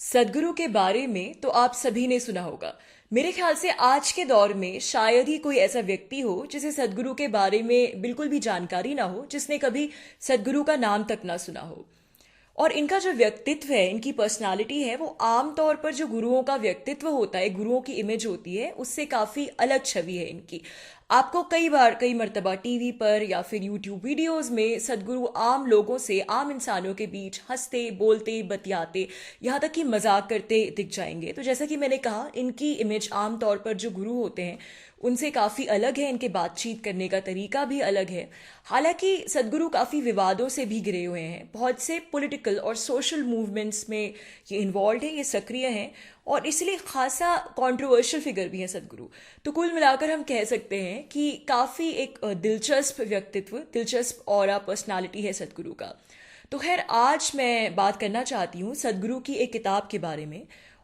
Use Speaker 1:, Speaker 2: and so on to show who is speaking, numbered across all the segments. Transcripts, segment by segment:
Speaker 1: सदगुरु के बारे में तो आप सभी ने सुना होगा। मेरे ख्याल से आज के दौर में शायद ही कोई ऐसा व्यक्ति हो जिसे सदगुरु के बारे में बिल्कुल भी जानकारी ना हो, जिसने कभी सदगुरु का नाम तक ना सुना हो। और इनका जो व्यक्तित्व है, इनकी पर्सनालिटी है, वो आमतौर पर जो गुरुओं का व्यक्तित्व होता है, गुरुओं की इमेज होती है, उससे काफी अलग छवि है इनकी। आपको कई बार कई मर्तबा टीवी पर या फिर यूट्यूब वीडियोस में सदगुरु आम लोगों से, आम इंसानों के बीच हंसते बोलते बतियाते, यहाँ तक कि मजाक करते दिख जाएंगे। तो जैसा कि मैंने कहा, इनकी इमेज आमतौर पर जो गुरु होते हैं उनसे काफ़ी अलग है, इनके बातचीत करने का तरीका भी अलग है। हालांकि सदगुरु काफ़ी विवादों से भी घिरे हुए हैं, बहुत से पॉलिटिकल और सोशल मूवमेंट्स में ये इन्वॉल्व है, ये सक्रिय हैं, और इसलिए खासा कंट्रोवर्शियल फिगर भी है सदगुरु। तो कुल मिलाकर हम कह सकते हैं कि काफ़ी एक दिलचस्प व्यक्तित्व, दिलचस्प ऑरा पर्सनालिटी है सदगुरु का। तो खैर, आज मैं बात करना चाहती हूँ सदगुरु की एक किताब के बारे में।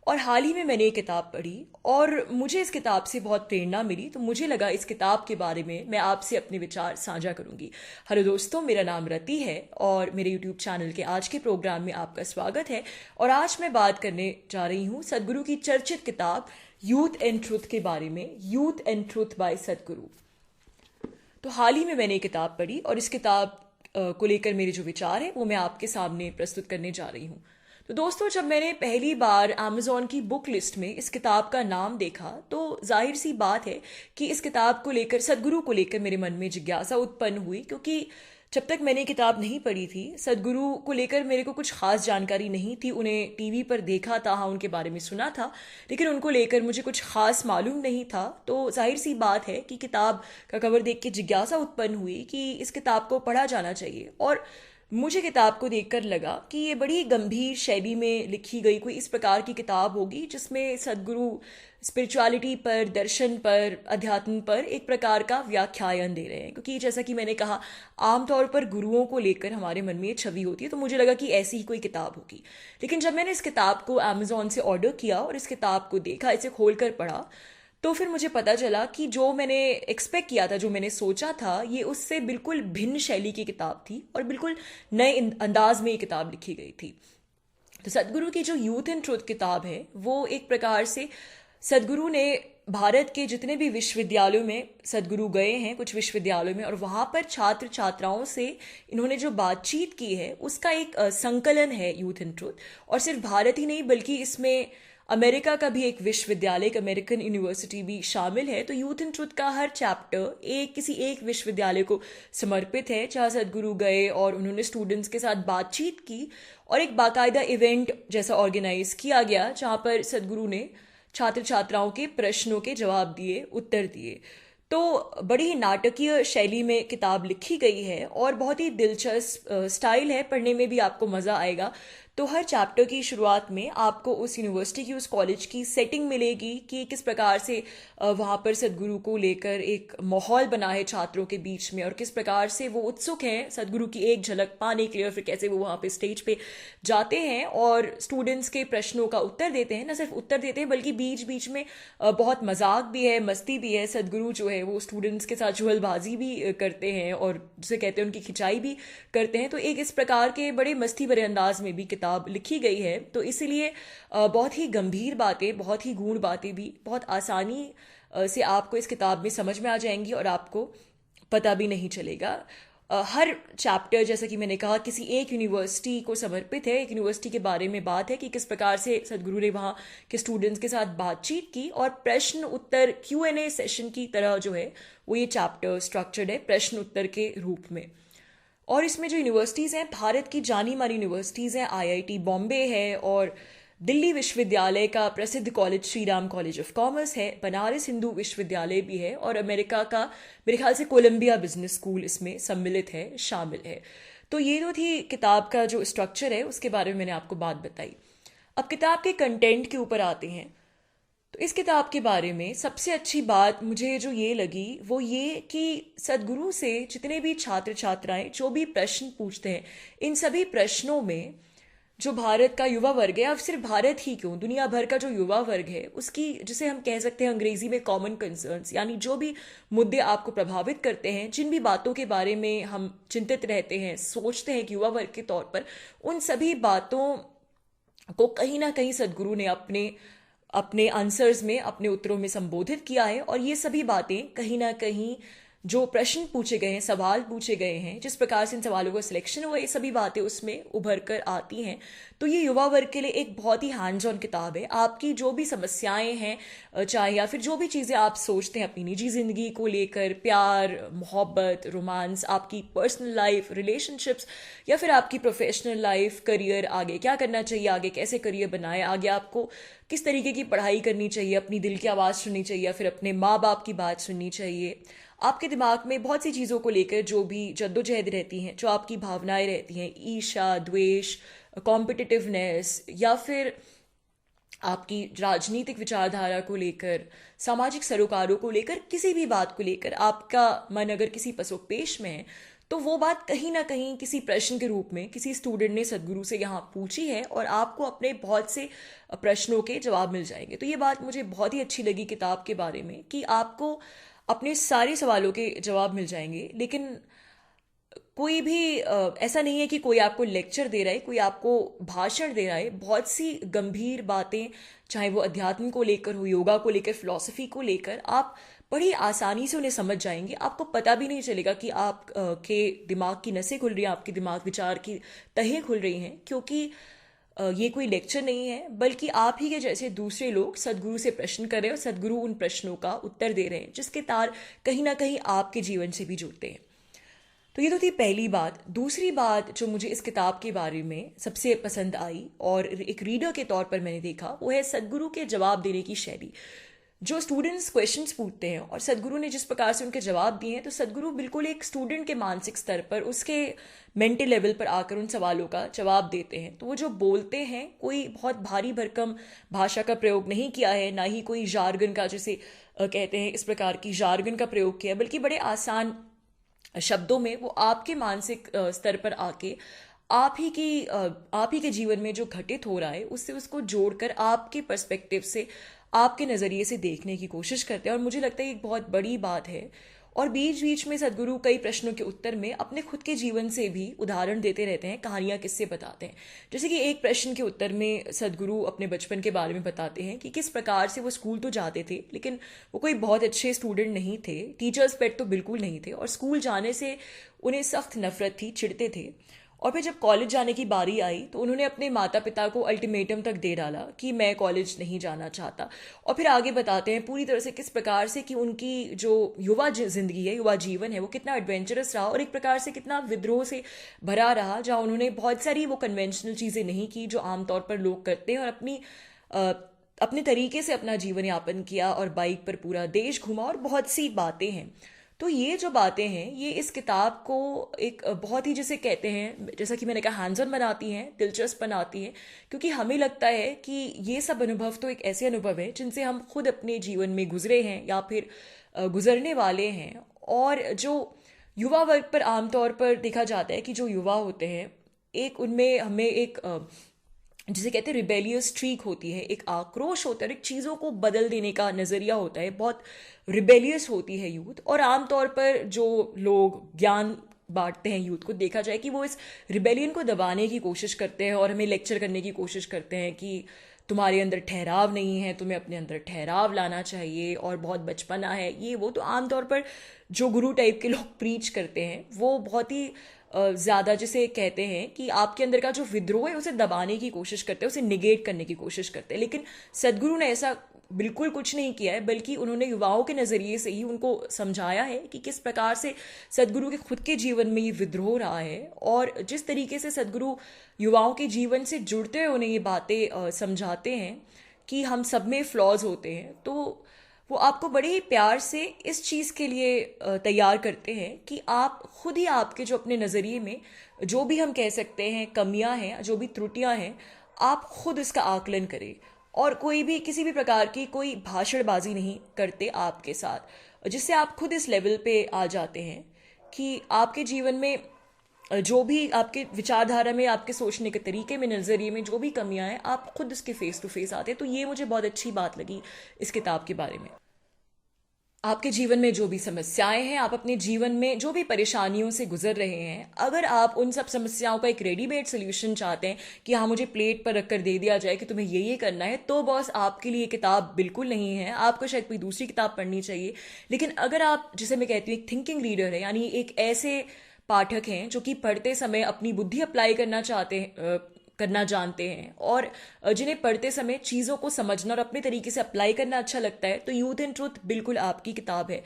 Speaker 1: और हाल ही में मैंने ये किताब पढ़ी और मुझे इस किताब से बहुत प्रेरणा मिली, तो मुझे लगा इस किताब के बारे में मैं आपसे अपने विचार साझा करूंगी। हेलो दोस्तों, मेरा नाम रति है और मेरे यूट्यूब चैनल के आज के प्रोग्राम में आपका स्वागत है। और आज मैं बात करने जा रही हूँ सदगुरु की चर्चित किताब यूथ एंड ट्रुथ के बारे में, यूथ एंड ट्रुथ बाय सदगुरु। तो हाल ही में मैंने ये किताब पढ़ी और इस किताब को लेकर मेरे जो विचार हैं वो मैं आपके सामने प्रस्तुत करने जा रही हूँ। तो दोस्तों, जब मैंने पहली बार अमेज़ॉन की बुक लिस्ट में इस किताब का नाम देखा तो जाहिर सी बात है कि इस किताब को लेकर, सदगुरु को लेकर मेरे मन में जिज्ञासा उत्पन्न हुई, क्योंकि जब तक मैंने किताब नहीं पढ़ी थी, सदगुरु को लेकर मेरे को कुछ खास जानकारी नहीं थी। उन्हें टीवी पर देखा था, हाँ, उनके बारे में सुना था, लेकिन उनको लेकर मुझे कुछ खास मालूम नहीं था। तो जाहिर सी बात है कि किताब का कवर देख के जिज्ञासा उत्पन्न हुई कि इस किताब को पढ़ा जाना चाहिए। और मुझे किताब को देखकर लगा कि ये बड़ी गंभीर शैली में लिखी गई कोई इस प्रकार की किताब होगी जिसमें सदगुरु स्पिरिचुअलिटी पर, दर्शन पर, अध्यात्म पर एक प्रकार का व्याख्यान दे रहे हैं। क्योंकि जैसा कि मैंने कहा, आमतौर पर गुरुओं को लेकर हमारे मन में ये छवि होती है, तो मुझे लगा कि ऐसी ही कोई किताब होगी। लेकिन जब मैंने इस किताब को अमेज़ॉन से ऑर्डर किया और इस किताब को देखा, इसे खोल कर पढ़ा, तो फिर मुझे पता चला कि जो मैंने एक्सपेक्ट किया था, जो मैंने सोचा था, ये उससे बिल्कुल भिन्न शैली की किताब थी और बिल्कुल नए अंदाज में ये किताब लिखी गई थी। तो सदगुरु की जो यूथ एंड ट्रुथ किताब है, वो एक प्रकार से सदगुरु ने भारत के जितने भी विश्वविद्यालयों में सदगुरु गए हैं, कुछ विश्वविद्यालयों में, और वहाँ पर छात्र छात्राओं से इन्होंने जो बातचीत की है उसका एक संकलन है यूथ एंड ट्रुथ। और सिर्फ भारत ही नहीं, बल्कि इसमें अमेरिका का भी एक विश्वविद्यालय, एक अमेरिकन यूनिवर्सिटी भी शामिल है। तो यूथ एंड ट्रुथ का हर चैप्टर किसी एक विश्वविद्यालय को समर्पित है, जहाँ सदगुरु गए और उन्होंने स्टूडेंट्स के साथ बातचीत की और एक बाकायदा इवेंट जैसा ऑर्गेनाइज किया गया, जहाँ पर सदगुरु ने छात्र छात्राओं के प्रश्नों के जवाब दिए, उत्तर दिए। तो बड़ी ही नाटकीय शैली में किताब लिखी गई है और बहुत ही दिलचस्प स्टाइल है, पढ़ने में भी आपको मज़ा आएगा। तो हर चैप्टर की शुरुआत में आपको उस यूनिवर्सिटी की, उस कॉलेज की सेटिंग मिलेगी कि किस प्रकार से वहाँ पर सदगुरु को लेकर एक माहौल बना है छात्रों के बीच में, और किस प्रकार से वो उत्सुक हैं सदगुरु की एक झलक पाने के लिए, और फिर कैसे वो वहाँ पे स्टेज पे जाते हैं और स्टूडेंट्स के प्रश्नों का उत्तर देते हैं। न सिर्फ उत्तर देते हैं, बल्कि बीच बीच में बहुत मजाक भी है, मस्ती भी है। सदगुरु जो है वो स्टूडेंट्स के साथ जुगलबाजी भी करते हैं और जिसे कहते हैं उनकी खिंचाई भी करते हैं। तो एक इस प्रकार के बड़े मस्ती भरे अंदाज में भी किताब लिखी गई है। तो इसलिए बहुत ही गंभीर बातें, बहुत ही गूढ़ बातें भी बहुत आसानी से आपको इस किताब में समझ में आ जाएंगी और आपको पता भी नहीं चलेगा। हर चैप्टर, जैसा कि मैंने कहा, किसी एक यूनिवर्सिटी को समर्पित है। एक यूनिवर्सिटी के बारे में बात है कि किस प्रकार से सदगुरु ने वहाँ के स्टूडेंट्स के साथ बातचीत की, और प्रश्न उत्तर Q&A सेशन की तरह जो है वो ये चैप्टर स्ट्रक्चर्ड है, प्रश्न उत्तर के रूप में। और इसमें जो यूनिवर्सिटीज़ हैं, भारत की जानी मानी यूनिवर्सिटीज़ हैं, IIT बॉम्बे है, और दिल्ली विश्वविद्यालय का प्रसिद्ध college Shri Ram college of commerce है, बनारस हिंदू विश्वविद्यालय भी है, और अमेरिका का मेरे ख्याल से कोलंबिया बिजनेस स्कूल इसमें सम्मिलित है, शामिल है। तो ये तो थी किताब का जो स्ट्रक्चर है, उसके बारे में मैंने आपको बात बताई। अब किताब के कंटेंट के ऊपर आते हैं। तो इस किताब के बारे में सबसे अच्छी बात मुझे जो ये लगी वो ये कि सदगुरु से जितने भी छात्र छात्राएं जो भी प्रश्न पूछते हैं, इन सभी प्रश्नों में जो भारत का युवा वर्ग है, अब सिर्फ भारत ही क्यों, दुनिया भर का जो युवा वर्ग है, उसकी, जिसे हम कह सकते हैं अंग्रेजी में कॉमन कंसर्न्स, यानी जो भी मुद्दे आपको प्रभावित करते हैं, जिन भी बातों के बारे में हम चिंतित रहते हैं, सोचते हैं कि युवा वर्ग के तौर पर, उन सभी बातों को कहीं ना कहीं सदगुरु ने अपने अपने आंसर्स में, अपने उत्तरों में संबोधित किया है। और ये सभी बातें कहीं ना कहीं जो प्रश्न पूछे गए हैं, सवाल पूछे गए हैं, जिस प्रकार से इन सवालों का सिलेक्शन हुआ, ये सभी बातें उसमें उभर कर आती हैं। तो ये युवा वर्ग के लिए एक बहुत ही हैंड्स ऑन किताब है। आपकी जो भी समस्याएं हैं, चाहे या फिर जो भी चीज़ें आप सोचते हैं अपनी निजी ज़िंदगी को लेकर, प्यार, मोहब्बत, रोमांस, आपकी पर्सनल लाइफ, रिलेशनशिप्स, या फिर आपकी प्रोफेशनल लाइफ, करियर, आगे क्या करना चाहिए, आगे कैसे करियर बनाए, आगे आपको किस तरीके की पढ़ाई करनी चाहिए, अपनी दिल की आवाज़ सुननी चाहिए या फिर अपने माँ बाप की बात सुननी चाहिए, आपके दिमाग में बहुत सी चीज़ों को लेकर जो भी जद्दोजहद रहती हैं, जो आपकी भावनाएं रहती हैं, ईर्ष्या, द्वेष, कॉम्पिटिटिवनेस, या फिर आपकी राजनीतिक विचारधारा को लेकर, सामाजिक सरोकारों को लेकर, किसी भी बात को लेकर आपका मन अगर किसी पसोपेश में है, तो वो बात कहीं ना कहीं किसी प्रश्न के रूप में किसी स्टूडेंट ने सदगुरु से यहाँ पूछी है और आपको अपने बहुत से प्रश्नों के जवाब मिल जाएंगे। तो ये बात मुझे बहुत ही अच्छी लगी किताब के बारे में कि आपको अपने सारे सवालों के जवाब मिल जाएंगे। लेकिन कोई भी ऐसा नहीं है कि कोई आपको लेक्चर दे रहा है, कोई आपको भाषण दे रहा है। बहुत सी गंभीर बातें, चाहे वो अध्यात्म को लेकर हो, योगा को लेकर, फिलॉसफी को लेकर, आप बड़ी आसानी से उन्हें समझ जाएंगे। आपको पता भी नहीं चलेगा कि आप के दिमाग की नसें खुल रही हैं, आपके दिमाग विचार की तहें खुल रही हैं, क्योंकि ये कोई लेक्चर नहीं है, बल्कि आप ही के जैसे दूसरे लोग सदगुरु से प्रश्न कर रहे हैं और सदगुरु उन प्रश्नों का उत्तर दे रहे हैं, जिसके तार कहीं ना कहीं आपके जीवन से भी जुड़ते हैं। तो ये तो थी पहली बात। दूसरी बात जो मुझे इस किताब के बारे में सबसे पसंद आई और एक रीडर के तौर पर मैंने देखा, वो है सदगुरु के जवाब देने की शैली। जो स्टूडेंट्स क्वेश्चंस पूछते हैं और सदगुरु ने जिस प्रकार से उनके जवाब दिए हैं, तो सदगुरु बिल्कुल एक स्टूडेंट के मानसिक स्तर पर, उसके मेंटल लेवल पर आकर उन सवालों का जवाब देते हैं। तो वो जो बोलते हैं, कोई बहुत भारी भरकम भाषा का प्रयोग नहीं किया है, ना ही कोई जार्गन का, जैसे कहते हैं इस प्रकार की जार्गन का प्रयोग किया, बल्कि बड़े आसान शब्दों में वो आपके मानसिक स्तर पर आके आप ही के जीवन में जो घटित हो रहा है उससे उसको जोड़कर आपके पर्सपेक्टिव से, आपके नज़रिए से देखने की कोशिश करते हैं। और मुझे लगता है एक बहुत बड़ी बात है। और बीच बीच में सदगुरु कई प्रश्नों के उत्तर में अपने खुद के जीवन से भी उदाहरण देते रहते हैं, कहानियां किस्से बताते हैं। जैसे कि एक प्रश्न के उत्तर में सदगुरु अपने बचपन के बारे में बताते हैं कि किस प्रकार से वो स्कूल तो जाते थे, लेकिन वो कोई बहुत अच्छे स्टूडेंट नहीं थे, टीचर्स पेट तो बिल्कुल नहीं थे, और स्कूल जाने से उन्हें सख्त नफरत थी, चिढ़ते थे। और फिर जब कॉलेज जाने की बारी आई तो उन्होंने अपने माता पिता को अल्टीमेटम तक दे डाला कि मैं कॉलेज नहीं जाना चाहता। और फिर आगे बताते हैं पूरी तरह से किस प्रकार से कि उनकी जो युवा जिंदगी है, युवा जीवन है, वो कितना एडवेंचरस रहा और एक प्रकार से कितना विद्रोह से भरा रहा, जहाँ उन्होंने बहुत सारी वो कन्वेंशनल चीज़ें नहीं की जो आमतौर पर लोग करते हैं, और अपने तरीके से अपना जीवन यापन किया और बाइक पर पूरा देश घूमा, और बहुत सी बातें हैं। तो ये जो बातें हैं, ये इस किताब को एक बहुत ही, जैसे कहते हैं, जैसा कि मैंने कहा, हैंड्स ऑन बनाती हैं, दिलचस्प बनाती हैं, क्योंकि हमें लगता है कि ये सब अनुभव तो एक ऐसे अनुभव हैं जिनसे हम खुद अपने जीवन में गुजरे हैं या फिर गुजरने वाले हैं। और जो युवा वर्ग पर आमतौर पर देखा जाता है कि जो युवा होते हैं, एक उनमें हमें एक जिसे कहते हैं रिबेलियस स्ट्रीक होती है, एक आक्रोश होता है, एक चीज़ों को बदल देने का नज़रिया होता है, बहुत रिबेलियस होती है यूथ। और आमतौर पर जो लोग ज्ञान बांटते हैं यूथ को, देखा जाए कि वो इस रिबेलियन को दबाने की कोशिश करते हैं और हमें लेक्चर करने की कोशिश करते हैं कि तुम्हारे अंदर ठहराव नहीं है, तुम्हें अपने अंदर ठहराव लाना चाहिए, और बहुत बचपना है, ये वो। तो आमतौर पर जो गुरु टाइप के लोग प्रीच करते हैं, वो बहुत ही ज़्यादा, जिसे कहते हैं कि आपके अंदर का जो विद्रोह है उसे दबाने की कोशिश करते हैं, उसे निगेट करने की कोशिश करते हैं। लेकिन सदगुरु ने ऐसा बिल्कुल कुछ नहीं किया है, बल्कि उन्होंने युवाओं के नज़रिए से ही उनको समझाया है कि किस प्रकार से सदगुरु के खुद के जीवन में ये विद्रोह रहा है, और जिस तरीके से सदगुरु युवाओं के जीवन से जुड़ते हुए उन्हें ये बातें समझाते हैं कि हम सब में फ्लॉज होते हैं। तो वो आपको बड़े ही प्यार से इस चीज़ के लिए तैयार करते हैं कि आप खुद ही, आपके जो अपने नज़रिए में जो भी हम कह सकते हैं कमियां हैं, जो भी त्रुटियां हैं, आप खुद इसका आकलन करें, और कोई भी किसी भी प्रकार की कोई भाषणबाजी नहीं करते आपके साथ, जिससे आप खुद इस लेवल पे आ जाते हैं कि आपके जीवन में जो भी आपके विचारधारा में, आपके सोचने के तरीके में, नज़रिए में जो भी कमियां हैं, आप खुद इसके फेस टू फेस आते हैं। तो ये मुझे बहुत अच्छी बात लगी इस किताब के बारे में। आपके जीवन में जो भी समस्याएं हैं, आप अपने जीवन में जो भी परेशानियों से गुजर रहे हैं, अगर आप उन सब समस्याओं का एक रेडीमेड सोल्यूशन चाहते हैं कि हाँ मुझे प्लेट पर रखकर दे दिया जाए कि तुम्हें ये करना है, तो बॉस आपके लिए ये किताब बिल्कुल नहीं है। आपको शायद कोई दूसरी किताब पढ़नी चाहिए। लेकिन अगर आप, जिसे मैं कहती हूँ, एक थिंकिंग रीडर है, यानी एक ऐसे पाठक हैं जो कि पढ़ते समय अपनी बुद्धि अप्लाई करना चाहते हैं, करना जानते हैं, और जिन्हें पढ़ते समय चीज़ों को समझना और अपने तरीके से अप्लाई करना अच्छा लगता है, तो यूथ एंड ट्रुथ बिल्कुल आपकी किताब है।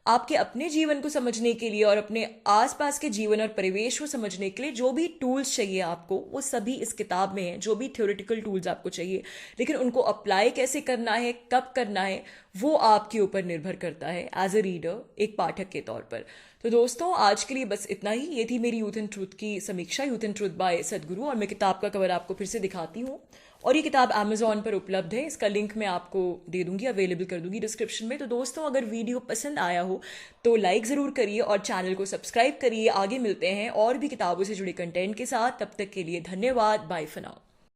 Speaker 1: आपके अपने जीवन को समझने के लिए और अपने आसपास के जीवन और परिवेश को समझने के लिए जो भी टूल्स चाहिए आपको, वो सभी इस किताब में हैं। जो भी थ्योरेटिकल टूल्स आपको चाहिए, लेकिन उनको अप्लाई कैसे करना है, कब करना है, वो आपके ऊपर निर्भर करता है एज अ रीडर, एक पाठक के तौर पर। तो दोस्तों, आज के लिए बस इतना ही। ये थी मेरी यूथ एंड ट्रुथ की समीक्षा, यूथ एंड ट्रुथ बाय सदगुरु। और मैं किताब का कवर आपको फिर से दिखाती हूँ। और ये किताब अमेजोन पर उपलब्ध है। इसका लिंक मैं आपको दे दूंगी, अवेलेबल कर दूंगी डिस्क्रिप्शन में। तो दोस्तों, अगर वीडियो पसंद आया हो तो लाइक ज़रूर करिए और चैनल को सब्सक्राइब करिए। आगे मिलते हैं और भी किताबों से जुड़े कंटेंट के साथ। तब तक के लिए धन्यवाद। Bye for now.